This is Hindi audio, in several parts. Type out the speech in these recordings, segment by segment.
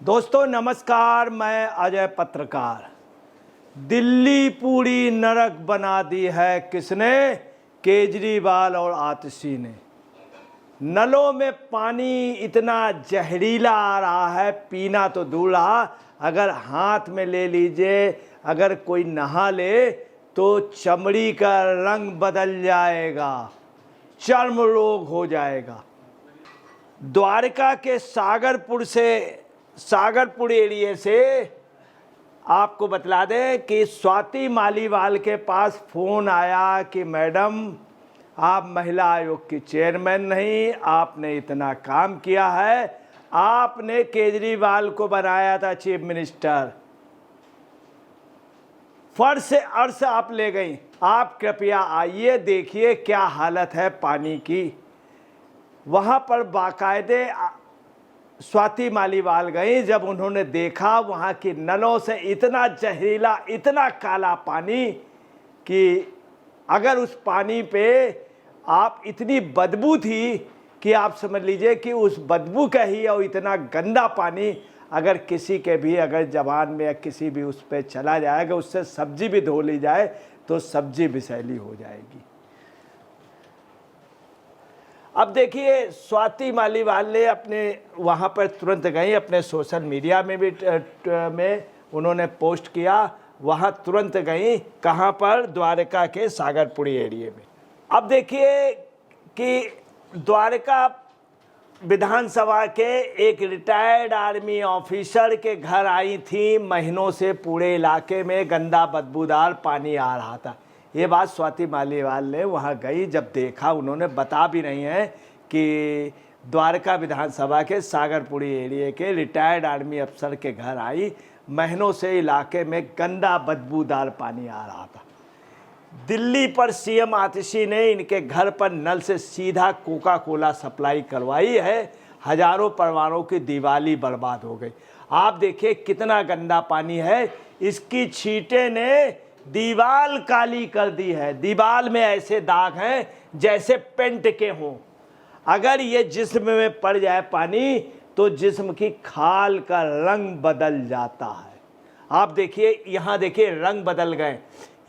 दोस्तों नमस्कार, मैं अजय पत्रकार। दिल्ली पूरी नरक बना दी है किसने? केजरीवाल और आतिशी ने। नलों में पानी इतना जहरीला आ रहा है, पीना तो दूर रहा, अगर हाथ में ले लीजिए, अगर कोई नहा ले तो चमड़ी का रंग बदल जाएगा, चर्म रोग हो जाएगा। द्वारका के सागरपुर एरिया से आपको बतला दें कि स्वाति मालीवाल के पास फ़ोन आया कि मैडम आप महिला आयोग की चेयरमैन नहीं, आपने इतना काम किया है, आपने केजरीवाल को बनाया था चीफ मिनिस्टर, फर्श से अर्श आप ले गई, आप कृपया आइए देखिए क्या हालत है पानी की। वहाँ पर बाकायदे स्वाति मालीवाल गई, जब उन्होंने देखा वहाँ की नलों से इतना जहरीला, इतना काला पानी कि अगर उस पानी पे आप इतनी बदबू थी कि आप समझ लीजिए कि उस बदबू का ही, और इतना गंदा पानी अगर किसी के भी अगर ज़बान में या किसी भी उस पर चला जाएगा, उससे सब्जी भी धो ली जाए तो सब्जी विषैली हो जाएगी। अब देखिए स्वाति मालीवाल ने अपने वहाँ पर तुरंत गई, अपने सोशल मीडिया में भी उन्होंने पोस्ट किया, वहाँ तुरंत गई, कहाँ पर? द्वारका के सागरपुरी एरिया में। अब देखिए कि द्वारका विधानसभा के एक रिटायर्ड आर्मी ऑफिसर के घर आई थी, महीनों से पूरे इलाके में गंदा बदबूदार पानी आ रहा था। ये बात स्वाति मालीवाल ने वहाँ गई, जब देखा, उन्होंने बता भी रही हैं कि द्वारका विधानसभा के सागरपुरी एरिया के रिटायर्ड आर्मी अफसर के घर आई, महीनों से इलाके में गंदा बदबूदार पानी आ रहा था। दिल्ली पर सीएम आतिशी ने इनके घर पर नल से सीधा कोका कोला सप्लाई करवाई है, हजारों परिवारों की दिवाली बर्बाद हो गई। आप देखिए कितना गंदा पानी है, इसकी छींटे ने दीवाल काली कर दी है, दीवाल में ऐसे दाग हैं जैसे पेंट के हों। अगर ये जिस्म में पड़ जाए पानी तो जिस्म की खाल का रंग बदल जाता है। आप देखिए, यहाँ देखिए रंग बदल गए,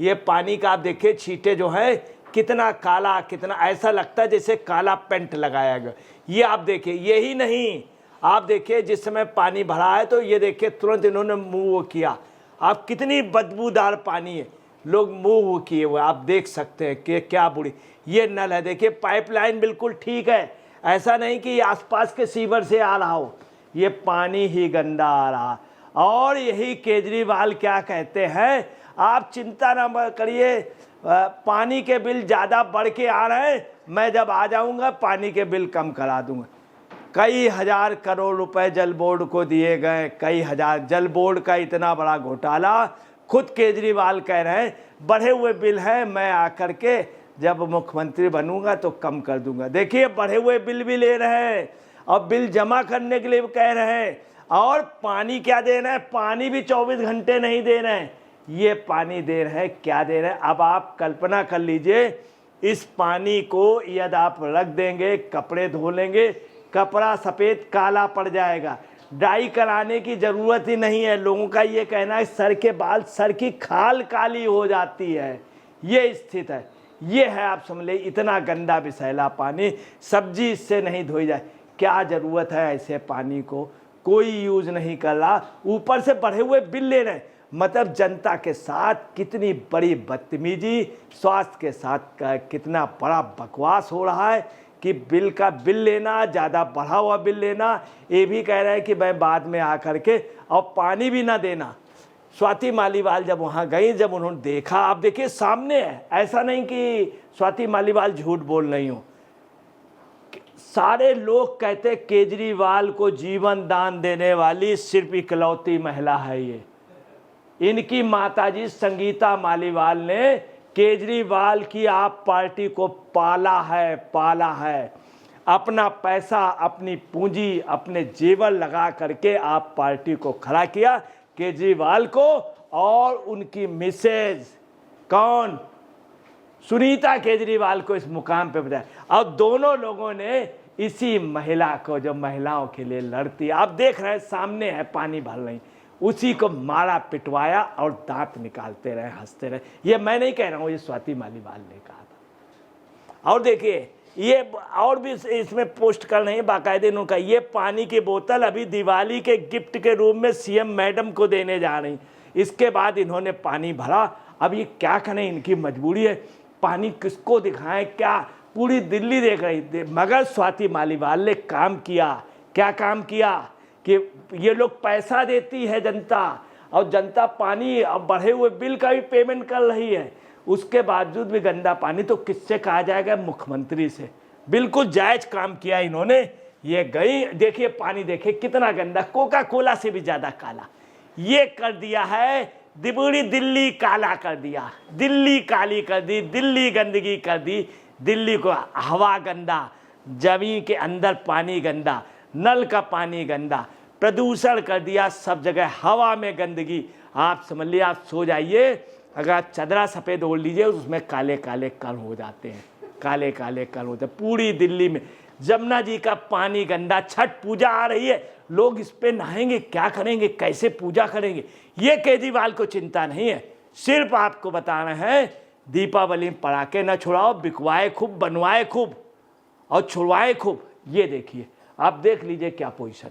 ये पानी का आप देखिए छींटे जो हैं कितना काला, कितना ऐसा लगता है जैसे काला पेंट लगाया गया। ये आप देखिए, यही नहीं, आप देखिए जिस समय पानी भरा है तो ये देखिए तुरंत इन्होंने मुंह वो किया, आप कितनी बदबूदार पानी है, लोग मुंह वो किए हुए, आप देख सकते हैं कि क्या बुरी ये नल है। देखिए पाइपलाइन बिल्कुल ठीक है, ऐसा नहीं कि आसपास के सीवर से आ रहा हो, ये पानी ही गंदा आ रहा। और यही केजरीवाल क्या कहते हैं, आप चिंता ना करिए, पानी के बिल ज़्यादा बढ़ के आ रहे हैं, मैं जब आ जाऊंगा पानी के बिल कम करा दूंगा। कई हजार करोड़ रुपए जल बोर्ड को दिए गए, कई हजार, जल बोर्ड का इतना बड़ा घोटाला, खुद केजरीवाल कह रहे हैं बढ़े हुए बिल हैं, मैं आकर के जब मुख्यमंत्री बनूंगा तो कम कर दूंगा। देखिए बढ़े हुए बिल भी ले रहे हैं और बिल जमा करने के लिए कह रहे हैं, और पानी क्या दे रहे हैं, पानी भी 24 घंटे नहीं दे रहे हैं, ये पानी दे रहे हैं, क्या दे रहे हैं? अब आप कल्पना कर लीजिए, इस पानी को यदि आप रख देंगे, कपड़े धो लेंगे, कपड़ा सफ़ेद काला पड़ जाएगा, डाई कराने की ज़रूरत ही नहीं है। लोगों का ये कहना है सर के बाल, सर की खाल काली हो जाती है, ये स्थिति है। ये है, आप समझ लीजिए, इतना गंदा विषैला पानी, सब्जी इससे नहीं धोई जाए। क्या ज़रूरत है ऐसे पानी को? कोई यूज़ नहीं कर रहा, ऊपर से बढ़े हुए बिल ले रहे हैं। मतलब जनता के साथ कितनी बड़ी बदतमीजी, स्वास्थ्य के साथ कितना बड़ा बकवास हो रहा है कि बिल लेना, ज़्यादा बढ़ा हुआ बिल लेना, ये भी कह रहे हैं कि मैं बाद में आकर के, और पानी भी ना देना। स्वाति मालीवाल जब वहाँ गई, जब उन्होंने देखा, आप देखिए सामने है, ऐसा नहीं कि स्वाति मालीवाल झूठ बोल रही हो, सारे लोग कहते केजरीवाल को जीवन दान देने वाली सिर्फ इकलौती महिला है ये। इनकी माताजी संगीता मालीवाल ने केजरीवाल की आप पार्टी को पाला है, अपना पैसा, अपनी पूंजी, अपने जेवर लगा करके आप पार्टी को खड़ा किया, केजरीवाल को और उनकी मिसेज कौन, सुनीता केजरीवाल को इस मुकाम पे बताया। और दोनों लोगों ने इसी महिला को, जो महिलाओं के लिए लड़ती है, आप देख रहे हैं सामने है पानी भर रही, उसी को मारा पिटवाया और दांत निकालते रहे, हंसते रहे। ये मैं नहीं कह रहा हूँ, ये स्वाति मालीवाल ने कहा था। और देखिए ये और भी इसमें पोस्ट कर रहे हैं बाकायदे इन्होंने, ये पानी की बोतल अभी दिवाली के गिफ्ट के रूप में सीएम मैडम को देने जा रही। इसके बाद इन्होंने पानी भरा। अब ये क्या करें, इनकी मजबूरी है, पानी किसको दिखाएं, क्या पूरी दिल्ली देख रही थी। मगर स्वाति मालीवाल ने काम किया। क्या काम किया कि ये लोग पैसा देती है जनता, और जनता पानी अब बढ़े हुए बिल का भी पेमेंट कर रही है, उसके बावजूद भी गंदा पानी तो किससे कहा जाएगा, मुख्यमंत्री से। बिल्कुल जायज काम किया इन्होंने। ये गई, देखिए पानी देखिए कितना गंदा, कोका कोला से भी ज्यादा काला। ये कर दिया है पूरी दिल्ली काला कर दिया, दिल्ली काली कर दी, दिल्ली गंदगी कर दी, दिल्ली को हवा गंदा, जमीन के अंदर पानी गंदा, नल का पानी गंदा, प्रदूषण कर दिया सब जगह, हवा में गंदगी। आप समझ लीजिए, आप सो जाइए, अगर आप चादरा सफ़ेद ओढ़ लीजिए उसमें काले काले कण हो जाते हैं, काले काले कण होते हैं पूरी दिल्ली में। जमुना जी का पानी गंदा, छठ पूजा आ रही है, लोग इस पे नहाएंगे, क्या करेंगे, कैसे पूजा करेंगे, ये केजरीवाल को चिंता नहीं है। सिर्फ आपको बता रहे हैं दीपावली में पटाखे न छुड़ाओ, बिकवाए खूब, बनवाए खूब और छुड़वाए खूब। ये देखिए, आप देख लीजिए क्या पोजीशन।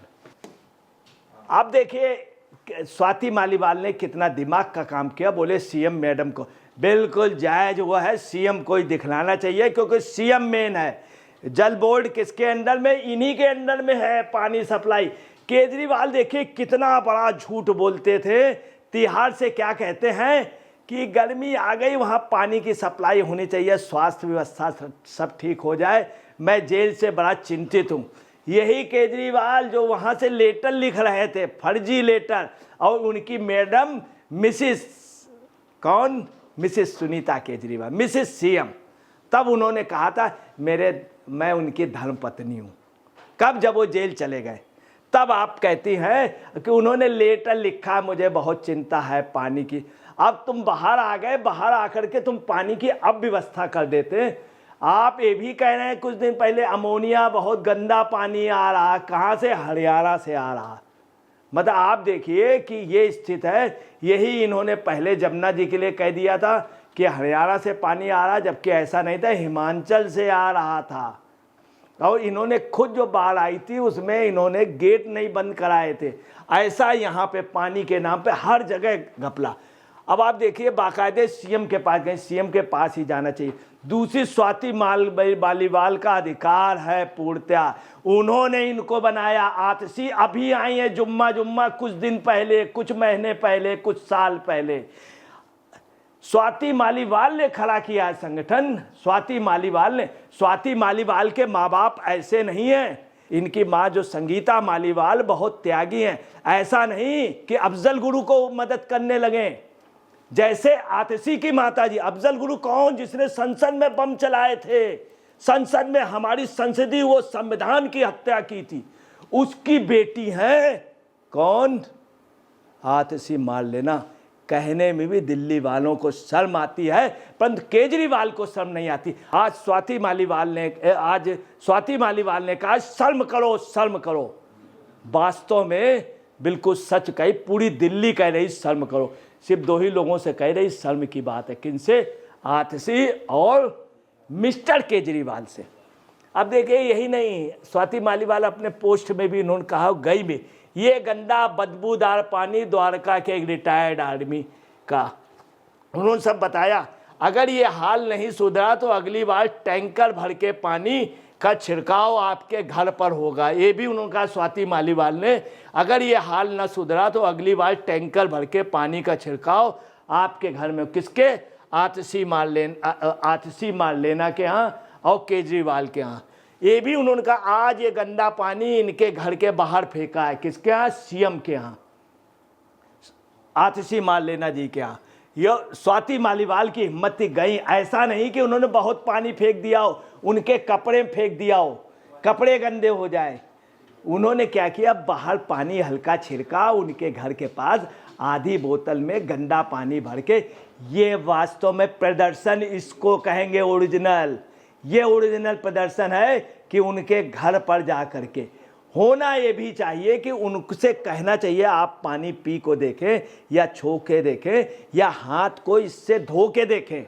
आप देखिए स्वाति मालीवाल ने कितना दिमाग का काम किया। बोले सीएम मैडम को, बिल्कुल जायज हुआ है, सीएम को ही दिखलाना चाहिए, क्योंकि सीएम मेन है। जल बोर्ड किसके अंडर में, इन्हीं के अंडर में है, पानी सप्लाई। केजरीवाल देखिए कितना बड़ा झूठ बोलते थे, तिहाड़ से क्या कहते हैं कि गर्मी आ गई, वहाँ पानी की सप्लाई होनी चाहिए, स्वास्थ्य व्यवस्था सब ठीक हो जाए, मैं जेल से बड़ा चिंतित हूँ। यही केजरीवाल जो वहाँ से लेटर लिख रहे थे, फर्जी लेटर, और उनकी मैडम मिसिस कौन, Mrs Sunita Kejriwal, Mrs CM, तब उन्होंने कहा था मैं उनकी धर्मपत्नी हूँ। कब, जब वो जेल चले गए, तब आप कहती हैं कि उन्होंने लेटर लिखा, मुझे बहुत चिंता है पानी की। अब तुम बाहर आ गए, बाहर आकर के तुम पानी की अब व्यवस्था कर देते। आप ये भी कह रहे हैं कुछ दिन पहले अमोनिया बहुत गंदा पानी आ रहा, कहाँ से, हरियाणा से आ रहा। मतलब आप देखिए कि ये स्थित है। यही इन्होंने पहले जमुना जी के लिए कह दिया था कि हरियाणा से पानी आ रहा, जबकि ऐसा नहीं था, हिमाचल से आ रहा था। और इन्होंने खुद जो बाढ़ आई थी उसमें इन्होंने गेट नहीं बंद कराए थे। ऐसा यहाँ पे पानी के नाम पे हर जगह घपला। अब आप देखिए बाकायदे सीएम के पास गए, सीएम के पास ही जाना चाहिए। दूसरी स्वाति मालीवाल का अधिकार है पूर्णतया, उन्होंने इनको बनाया आतशी। अभी आई है जुम्मा कुछ दिन पहले, कुछ महीने पहले, कुछ साल पहले स्वाति मालीवाल ने खड़ा किया है संगठन। स्वाति मालीवाल ने, स्वाति मालीवाल के माँ बाप ऐसे नहीं हैं। इनकी माँ जो संगीता मालीवाल बहुत त्यागी हैं। ऐसा नहीं कि अफजल गुरु को मदद करने लगे, जैसे आतिशी की माता जी। अफजल गुरु कौन, जिसने संसद में बम चलाए थे, संसद में हमारी संसदीय वो संविधान की हत्या की थी, उसकी बेटी है कौन, आतिशी मार लेना। कहने में भी दिल्ली वालों को शर्म आती है, परंतु केजरीवाल को शर्म नहीं आती। आज स्वाति मालीवाल ने कहा शर्म करो, शर्म करो। वास्तव में बिल्कुल सच कही, पूरी दिल्ली कह रही शर्म करो। सिर्फ दो ही लोगों से कह रही शर्म की बात है, किनसे, आतिशी और मिस्टर केजरीवाल से। अब देखिए यही नहीं, स्वाति मालीवाल अपने पोस्ट में भी इन्होंने कहा गई में, ये गंदा बदबूदार पानी द्वारका के एक रिटायर्ड आर्मी का, उन्होंने सब बताया। अगर ये हाल नहीं सुधरा तो अगली बार टैंकर भर के पानी का छिड़काव आपके घर पर होगा। ये भी उन्होंने कहा स्वाति मालीवाल ने, अगर ये हाल न सुधरा तो अगली बार टैंकर भर के पानी का छिड़काव आपके घर में। किसके, आतिशी मार लेना के यहाँ और केजरीवाल के यहाँ। ये भी उन्होंने कहा आज ये गंदा पानी इनके घर के बाहर फेंका है, किसके यहाँ, सीएम के यहाँ, आतिशी मार लेना जी के यहाँ। यह स्वाति मालीवाल की हिम्मत थी, गई। ऐसा नहीं कि उन्होंने बहुत पानी फेंक दिया हो, उनके कपड़े में फेंक दिया हो, कपड़े गंदे हो जाए। उन्होंने क्या किया, बाहर पानी हल्का छिड़का, उनके घर के पास आधी बोतल में गंदा पानी भर के। ये वास्तव में प्रदर्शन इसको कहेंगे ओरिजिनल। ये ओरिजिनल प्रदर्शन है कि उनके घर पर जा कर के होना ये भी चाहिए कि उनसे कहना चाहिए आप पानी पी को देखें या छू के देखें या हाथ को इससे धो के देखें,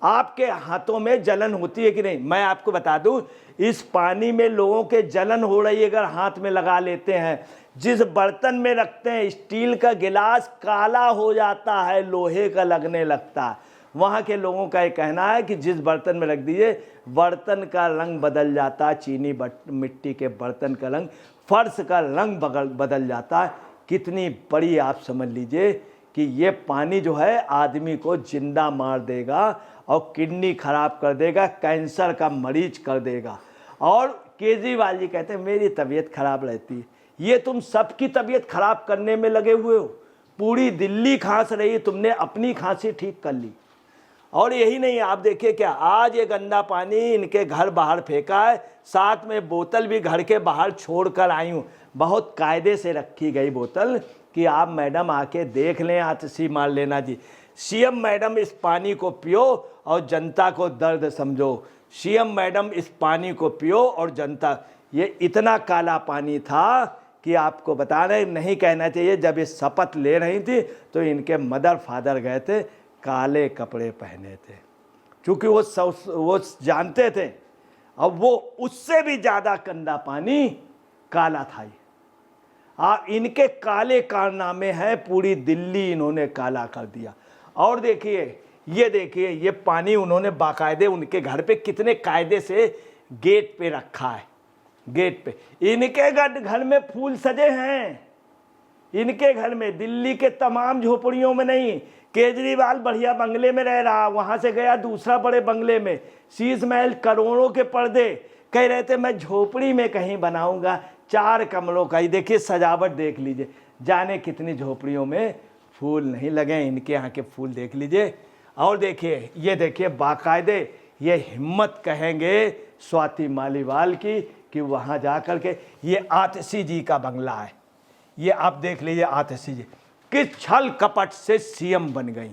आपके हाथों में जलन होती है कि नहीं। मैं आपको बता दूं, इस पानी में लोगों के जलन हो रही है अगर हाथ में लगा लेते हैं। जिस बर्तन में रखते हैं, स्टील का गिलास काला हो जाता है, लोहे का लगने लगता है। वहाँ के लोगों का ये कहना है कि जिस बर्तन में रख दीजिए बर्तन का रंग बदल जाता है, चीनी मिट्टी के बर्तन का रंग, फर्श का रंग बदल जाता है। कितनी बड़ी आप समझ लीजिए कि ये पानी जो है आदमी को जिंदा मार देगा और किडनी खराब कर देगा, कैंसर का मरीज कर देगा। और केजरीवाल जी कहते हैं मेरी तबीयत खराब रहती है। ये तुम सबकी तबीयत खराब करने में लगे हुए हो। पूरी दिल्ली खांस रही है, तुमने अपनी खांसी ठीक कर ली। और यही नहीं, आप देखिए क्या आज ये गंदा पानी इनके घर बाहर फेंका है, साथ में बोतल भी घर के बाहर छोड़ कर आई हूँ। बहुत कायदे से रखी गई बोतल कि आप मैडम आके देख लें, आतिशी मार लेना जी। सीएम मैडम इस पानी को पियो और जनता को दर्द समझो। सीएम मैडम इस पानी को पियो और जनता, ये इतना काला पानी था कि आपको बता रहे नहीं कहना चाहिए। जब ये शपथ ले रही थी तो इनके मदर फादर गए थे, काले कपड़े पहने थे, क्योंकि वो जानते थे। अब वो उससे भी ज़्यादा गंदा पानी काला था। इनके काले कारनामे हैं, पूरी दिल्ली इन्होंने काला कर दिया। और देखिए ये पानी उन्होंने बाकायदे उनके घर पे कितने कायदे से गेट पे रखा है। गेट पे इनके घर में फूल सजे हैं, इनके घर में, दिल्ली के तमाम झोपड़ियों में नहीं। केजरीवाल बढ़िया बंगले में रह रहा, वहां से गया दूसरा बड़े बंगले में, शीश महल, करोड़ों के पर्दे, कह रहे थे मैं झोपड़ी में कहीं बनाऊंगा 4 कमरों का। ही देखिए सजावट देख लीजिए, जाने कितनी झोपड़ियों में फूल नहीं लगे, इनके यहाँ के फूल देख लीजिए। और देखिए ये देखिए बाकायदे ये हिम्मत कहेंगे स्वाति मालीवाल की कि वहाँ जा कर के, ये आतिशी जी का बंगला है, ये आप देख लीजिए आतिशी जी किस छल कपट से सीएम बन गई।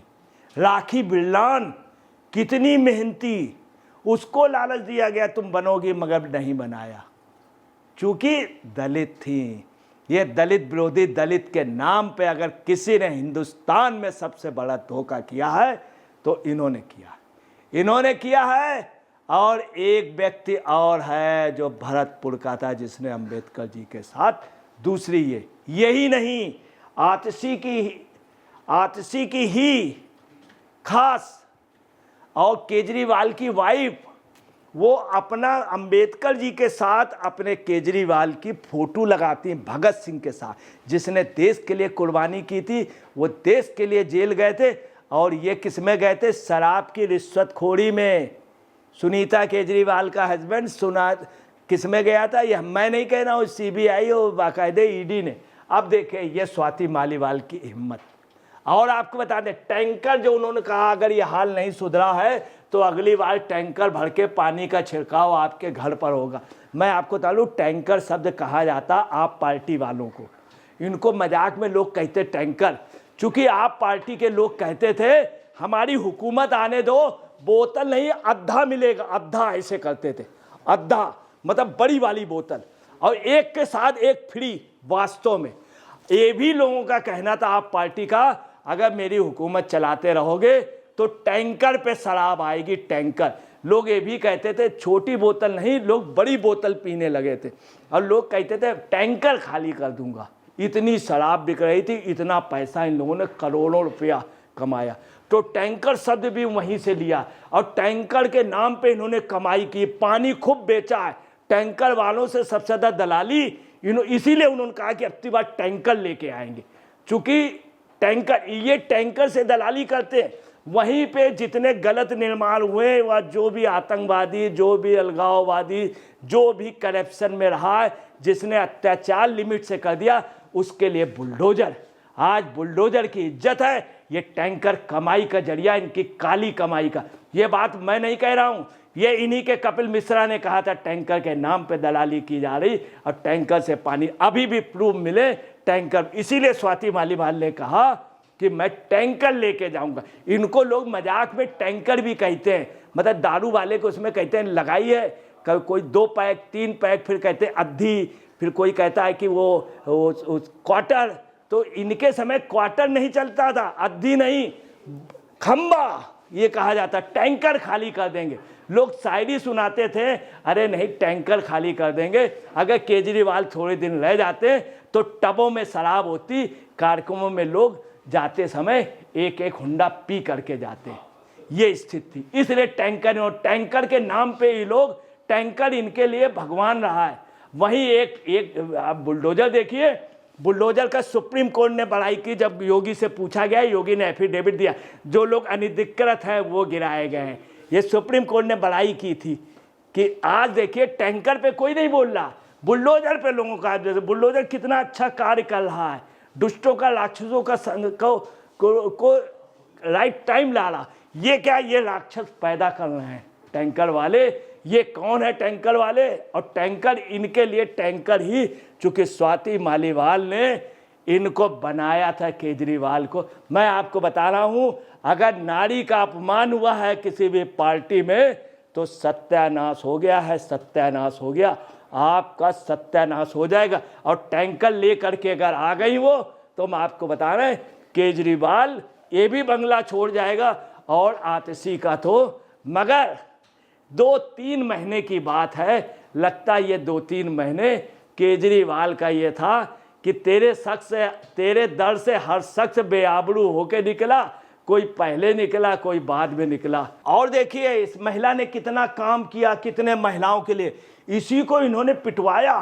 राखी बिरलान कितनी मेहनती, उसको लालच दिया गया तुम बनोगी, मगर नहीं बनाया, चूंकि दलित थी। ये दलित विरोधी, दलित के नाम पे अगर किसी ने हिंदुस्तान में सबसे बड़ा धोखा किया है तो इन्होंने किया है। और एक व्यक्ति और है जो भरतपुर का था, जिसने अंबेडकर जी के साथ दूसरी यही नहीं, आतिशी की ही खास और केजरीवाल की वाइफ, वो अपना अंबेडकर जी के साथ अपने केजरीवाल की फोटो लगाती हैं भगत सिंह के साथ, जिसने देश के लिए कुर्बानी की थी। वो देश के लिए जेल गए थे और ये किस में गए थे, शराब की रिश्वतखोरी में। सुनीता केजरीवाल का हस्बैंड किस में गया था, यह मैं नहीं कह रहा हूँ, सीबीआई और बाकायदे ईडी ने। अब देखें ये स्वाति मालीवाल की हिम्मत। और आपको बता दें टैंकर जो उन्होंने कहा अगर ये हाल नहीं सुधरा है तो अगली बार टैंकर भर के पानी का छिड़काव आपके घर पर होगा। मैं आपको बता दूं टैंकर शब्द कहा जाता आप पार्टी वालों को, इनको मजाक में लोग कहते टैंकर, चूंकि आप पार्टी के लोग कहते थे हमारी हुकूमत आने दो, बोतल नहीं अद्धा मिलेगा, अद्धा ऐसे करते थे, अद्धा मतलब बड़ी वाली बोतल और एक के साथ एक फ्री। वास्तव में ये भी लोगों का कहना था आप पार्टी का, अगर मेरी हुकूमत चलाते रहोगे तो टैंकर पे शराब आएगी, टैंकर। लोग ये भी कहते थे छोटी बोतल नहीं, लोग बड़ी बोतल पीने लगे थे और लोग कहते थे टैंकर खाली कर दूंगा। इतनी शराब बिक रही थी, इतना पैसा इन लोगों ने करोड़ों रुपया कमाया, तो टैंकर शब्द भी वहीं से लिया और टैंकर के नाम पे इन्होंने कमाई की, पानी खूब बेचा है। टैंकर वालों से सबसे ज़्यादा दलाली इसीलिए उन्होंने कहा कि अब की बार टैंकर लेके आएंगे, चूंकि टैंकर ये टैंकर से दलाली करते हैं। वहीं पे जितने गलत निर्माण हुए वह जो भी आतंकवादी, जो भी अलगाववादी, जो भी करप्शन में रहा है, जिसने अत्याचार लिमिट से कर दिया, उसके लिए बुलडोजर। आज बुलडोजर की इज्जत है, ये टैंकर कमाई का जरिया, इनकी काली कमाई का। ये बात मैं नहीं कह रहा हूँ, ये इन्हीं के कपिल मिश्रा ने कहा था टैंकर के नाम पे दलाली की जा रही और टैंकर से पानी अभी भी प्रूफ मिले टैंकर। इसीलिए स्वाति मालीवाल ने कहा कि मैं टैंकर लेके जाऊंगा। इनको लोग मजाक में टैंकर भी कहते हैं, मतलब दारू वाले को उसमें कहते हैं लगाई है कोई 2 पैक 3 पैक, फिर कहते अद्धी, फिर कोई कहता है कि वो क्वार्टर। तो इनके समय क्वार्टर नहीं चलता था, अद्धी नहीं, खंबा ये कहा जाता, टैंकर खाली कर देंगे। लोग शायरी सुनाते थे, अरे नहीं टैंकर खाली कर देंगे। अगर केजरीवाल थोड़े दिन रह जाते तो टबों में शराब होती, कार्यक्रमों में लोग जाते समय एक एक हुंडा पी करके जाते। ये स्थिति थी, इसलिए टैंकर, और टैंकर के नाम पे ही लोग, टैंकर इनके लिए भगवान रहा है। वहीं एक आप बुलडोजर देखिए, बुलडोजर का सुप्रीम कोर्ट ने बड़ाई की। जब योगी से पूछा गया, योगी ने एफिडेविट दिया, जो लोग अनधिकृत हैं वो गिराए गए हैं। ये सुप्रीम कोर्ट ने बड़ाई की थी कि आज देखिए टैंकर पे कोई नहीं बोल रहा, बुलडोजर पे लोगों का, बुलडोजर कितना अच्छा कार्य कर रहा है, दुष्टों का, राक्षसों का संग को राइट टाइम ला रहा। ये क्या, ये राक्षस पैदा कर रहे हैं टैंकर वाले। ये कौन है टैंकर वाले? और टैंकर इनके लिए टैंकर ही, चूंकि स्वाति मालीवाल ने इनको बनाया था, केजरीवाल को। मैं आपको बता रहा हूं, अगर नारी का अपमान हुआ है किसी भी पार्टी में तो सत्यानाश हो गया है, सत्यानाश हो गया, आपका सत्यानाश हो जाएगा। और टैंकर लेकर के अगर आ गई वो, तो मैं आपको बता रहे हैं केजरीवाल ये भी बंगला छोड़ जाएगा और आतिशी का तो। मगर 2-3 महीने की बात है, लगता ये 2-3 महीने केजरीवाल का ये था कि तेरे दर से हर शख्स बेआबरू होके निकला, कोई पहले निकला, कोई बाद में निकला। और देखिए इस महिला ने कितना काम किया, कितने महिलाओं के लिए, इसी को इन्होंने पिटवाया।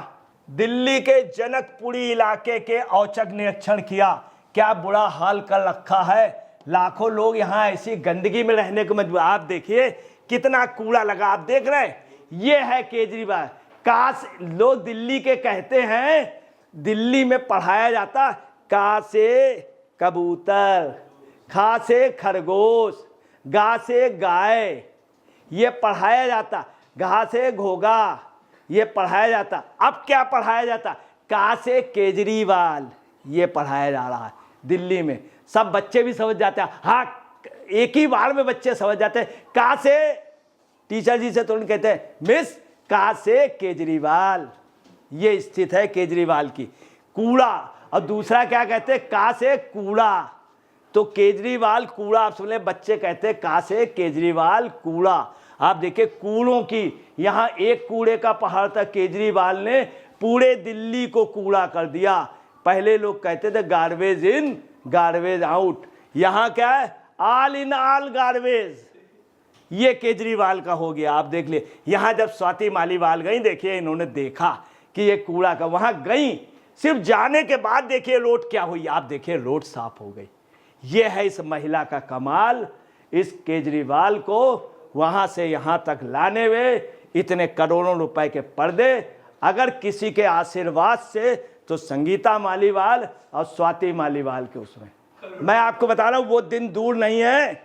दिल्ली के जनकपुरी इलाके के औचक निरीक्षण किया, क्या बुरा हाल कर रखा है। लाखों लोग यहाँ ऐसी गंदगी में रहने को मजबूर। आप देखिए कितना कूड़ा लगा, आप देख रहे हैं, ये है केजरीवाल। काश लोग दिल्ली के कहते हैं, दिल्ली में पढ़ाया जाता का से कबूतर, खा से खरगोश, गा से गाय, ये पढ़ाया जाता, घा से घोगा, ये पढ़ाया जाता। अब क्या पढ़ाया जाता? का से केजरीवाल, ये पढ़ाया जा रहा है दिल्ली में। सब बच्चे भी समझ जाते हैं, हाँ एक ही बार में बच्चे समझ जाते हैं। का से टीचर जी से तुरंत कहते हैं मिस का से केजरीवाल, ये स्थिति है केजरीवाल की। कूड़ा, और दूसरा क्या कहते हैं, का से कूड़ा, तो केजरीवाल कूड़ा, आप सुन ले, बच्चे कहते हैं का से केजरीवाल कूड़ा। आप देखिए कूड़ों की, यहाँ एक कूड़े का पहाड़ था, केजरीवाल ने पूरे दिल्ली को कूड़ा कर दिया। पहले लोग कहते थे गार्बेज इन गार्बेज आउट, यहाँ क्या है, ऑल इन ऑल गार्बेज, ये केजरीवाल का हो गया। आप देख लिए, यहाँ जब स्वाति मालीवाल गई, देखिए इन्होंने देखा कि ये कूड़ा का, वहाँ गई, सिर्फ जाने के बाद देखिए रोड क्या हुई, आप देखिए रोड साफ हो गई। ये है इस महिला का कमाल। इस केजरीवाल को वहाँ से यहाँ तक लाने में इतने करोड़ों रुपए के पर्दे, अगर किसी के आशीर्वाद से, तो संगीता मालीवाल और स्वाति मालीवाल के उसमें। मैं आपको बता रहा हूँ वो दिन दूर नहीं है,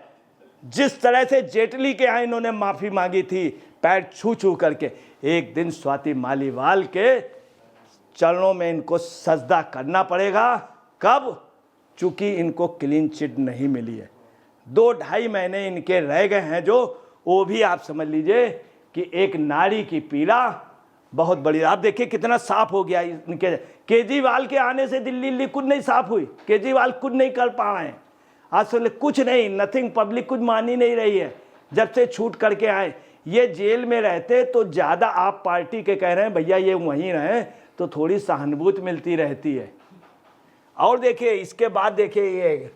जिस तरह से जेटली के यहाँ इन्होंने माफ़ी मांगी थी पैर छू छू करके, एक दिन स्वाति मालीवाल के चरणों में इनको सजदा करना पड़ेगा। कब? चूंकि इनको क्लीन चिट नहीं मिली है, 2-2.5 महीने इनके रह गए हैं, जो वो भी आप समझ लीजिए कि एक नारी की पीड़ा बहुत बड़ी। आप देखिए कितना साफ हो गया इनके। केजरीवाल के आने से दिल्ली खुद नहीं साफ हुई, केजरीवाल खुद नहीं कर पा रहे हैं, असल कुछ नहीं, नथिंग, पब्लिक कुछ मान ही नहीं रही है जब से छूट करके आए। ये जेल में रहते तो ज़्यादा, आप पार्टी के कह रहे हैं भैया ये वहीं रहें, तो थोड़ी सहानुभूति मिलती रहती है। और देखिए इसके बाद देखिए ये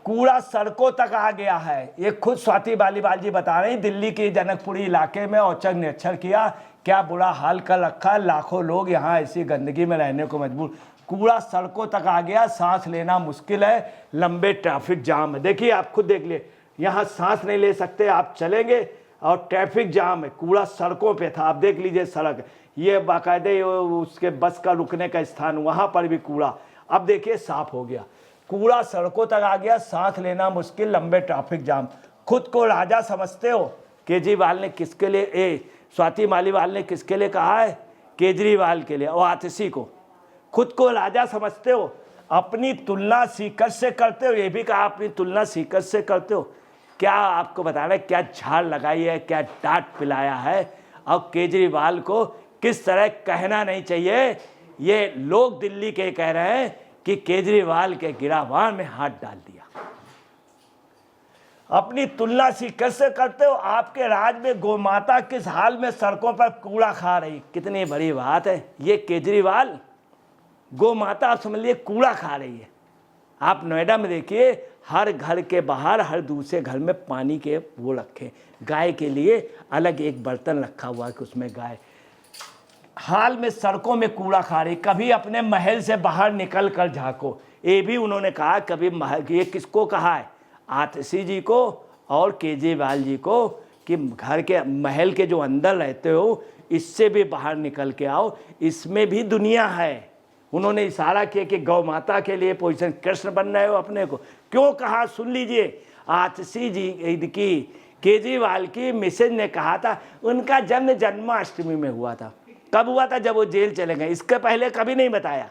कूड़ा सड़कों तक आ गया है। ये खुद स्वाति मालीवाल जी बता रहे हैं, दिल्ली के जनकपुरी इलाके में औचक निरीक्षण किया, क्या बुरा हाल कर रखा है, लाखों लोग यहाँ ऐसी गंदगी में रहने को मजबूर। कूड़ा सड़कों तक आ गया, सांस लेना मुश्किल है, लंबे ट्रैफिक जाम है। देखिए आप खुद देख लिए, यहाँ सांस नहीं ले सकते, आप चलेंगे और ट्रैफिक जाम है, कूड़ा सड़कों पे था। आप देख लीजिए सड़क, ये बाकायदे उसके बस का रुकने का स्थान, वहाँ पर भी कूड़ा। अब देखिए साफ हो गया, कूड़ा सड़कों तक आ गया, सांस लेना मुश्किल, लंबे ट्रैफिक जाम। खुद को राजा समझते हो? केजरीवाल ने किसके लिए, स्वाति मालीवाल ने किसके लिए कहा है? केजरीवाल के लिए और आतिशी को। खुद को राजा समझते हो? अपनी तुलना सीकर से करते हो? ये भी कहा अपनी तुलना सीकर से करते हो? क्या आपको बताना है, क्या झाड़ लगाई है, क्या डांट पिलाया है, और केजरीवाल को किस तरह कहना नहीं चाहिए। ये लोग दिल्ली के कह रहे हैं कि केजरीवाल के गिरावान में हाथ डाल दिया। अपनी तुलना सी कैसे करते हो? आपके राज में गौमाता किस हाल में सड़कों पर कूड़ा खा रही, कितनी बड़ी बात है। ये केजरीवाल गौमाता आप समझ लिए कूड़ा खा रही है। आप नोएडा में देखिए, हर घर के बाहर हर दूसरे घर में पानी के वो रखे, गाय के लिए अलग एक बर्तन रखा हुआ है कि उसमें गाय। हाल में सड़कों में कूड़ा खा रही। कभी अपने महल से बाहर निकल कर झांको। ये भी उन्होंने कहा, कभी महल, ये किसको कहा है? आतिशी जी को और केजरीवाल जी को, कि घर के महल के जो अंदर रहते हो इससे भी बाहर निकल के आओ, इसमें भी दुनिया है। उन्होंने इशारा किया कि गौ माता के लिए पोजीशन, कृष्ण बन रहे हो अपने को। क्यों कहा सुन लीजिए। आतिशी जी की केजरीवाल की मिसेज ने कहा था उनका जन्म जन्माष्टमी में हुआ था। कब हुआ था? जब वो जेल चले गए। इसके पहले कभी नहीं बताया,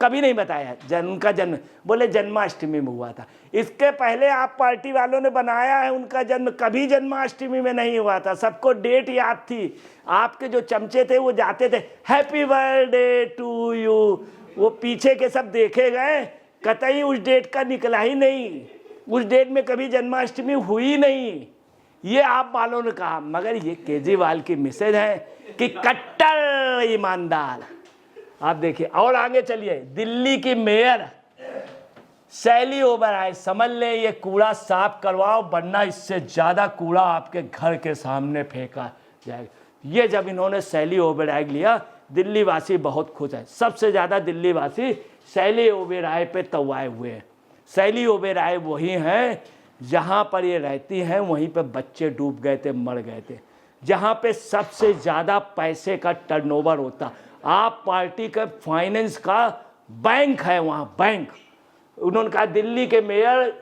कभी नहीं बताया उनका जन्म। बोले जन्माष्टमी में हुआ था। इसके पहले आप पार्टी वालों ने बनाया है उनका जन्म कभी जन्माष्टमी में नहीं हुआ था। सबको डेट याद थी। आपके जो चमचे थे वो जाते थे हैप्पी बर्थडे टू यू, वो पीछे के सब देखे गए, कतई उस डेट का निकला ही नहीं। उस डेट में कभी जन्माष्टमी हुई नहीं, ये आप वालों ने कहा। मगर ये केजरीवाल की मैसेज है कि कट्टर ईमानदार। आप देखिए और आगे चलिए। दिल्ली की मेयर शैली ओबेरॉय, समझ ले ये कूड़ा साफ करवाओ वरना इससे ज्यादा कूड़ा आपके घर के सामने फेंका जाएगा। ये जब इन्होंने शैली ओबेरॉय लिया, दिल्ली वासी बहुत खुश है। सबसे ज्यादा दिल्ली वासी शैली ओबेरॉय पे तवाए हुए हैं। शैली ओबेरॉय वही हैं जहां पर ये रहती हैं, वहीं पे बच्चे डूब गए थे, मर गए थे। जहां पे सबसे ज्यादा पैसे का टर्नओवर होता, आप पार्टी का फाइनेंस का बैंक है वहां, बैंक। उन्होंने कहा दिल्ली के मेयर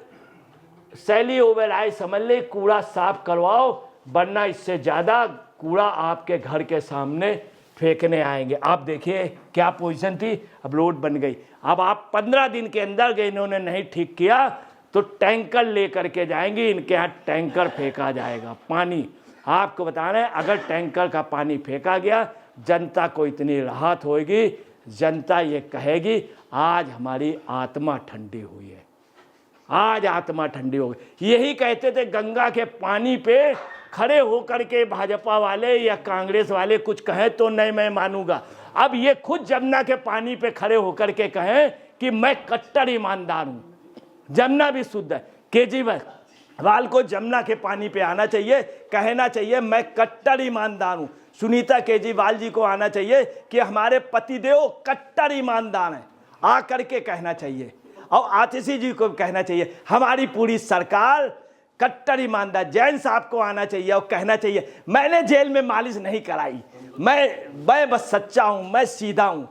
शैली ओबेरॉय समझ ले कूड़ा साफ करवाओ वरना इससे ज्यादा कूड़ा आपके घर के सामने फेंकने आएंगे। आप देखिए क्या पोजीशन थी। अब रोड बन गई। अब आप 15 दिन के अंदर गए, इन्होंने नहीं ठीक किया तो टैंकर लेकर के जाएंगे, इनके यहाँ टैंकर फेंका जाएगा पानी। आपको बता रहे हैं अगर टैंकर का पानी फेंका गया, जनता को इतनी राहत होगी, जनता ये कहेगी आज हमारी आत्मा ठंडी हुई है, आज आत्मा ठंडी हो गई। यही कहते थे गंगा के पानी पे खड़े होकर के भाजपा वाले या कांग्रेस वाले कुछ कहें तो नहीं मैं मानूंगा। अब ये खुद जमुना के पानी पे खड़े होकर के कहें कि मैं कट्टर ईमानदार हूं। जमुना भी शुद्ध है। केजरीवाल को जमुना के पानी पे आना चाहिए, कहना चाहिए मैं कट्टर ईमानदार हूं। सुनीता केजरीवाल जी को आना चाहिए कि हमारे पतिदेव कट्टर ईमानदार हैं, आ करके कहना चाहिए। और आतिशी जी को कहना चाहिए हमारी पूरी सरकार कट्टर ईमानदार। जैन साहब को आना चाहिए और कहना चाहिए मैंने जेल में मालिश नहीं कराई, मैं बस सच्चा हूं, मैं सीधा हूं।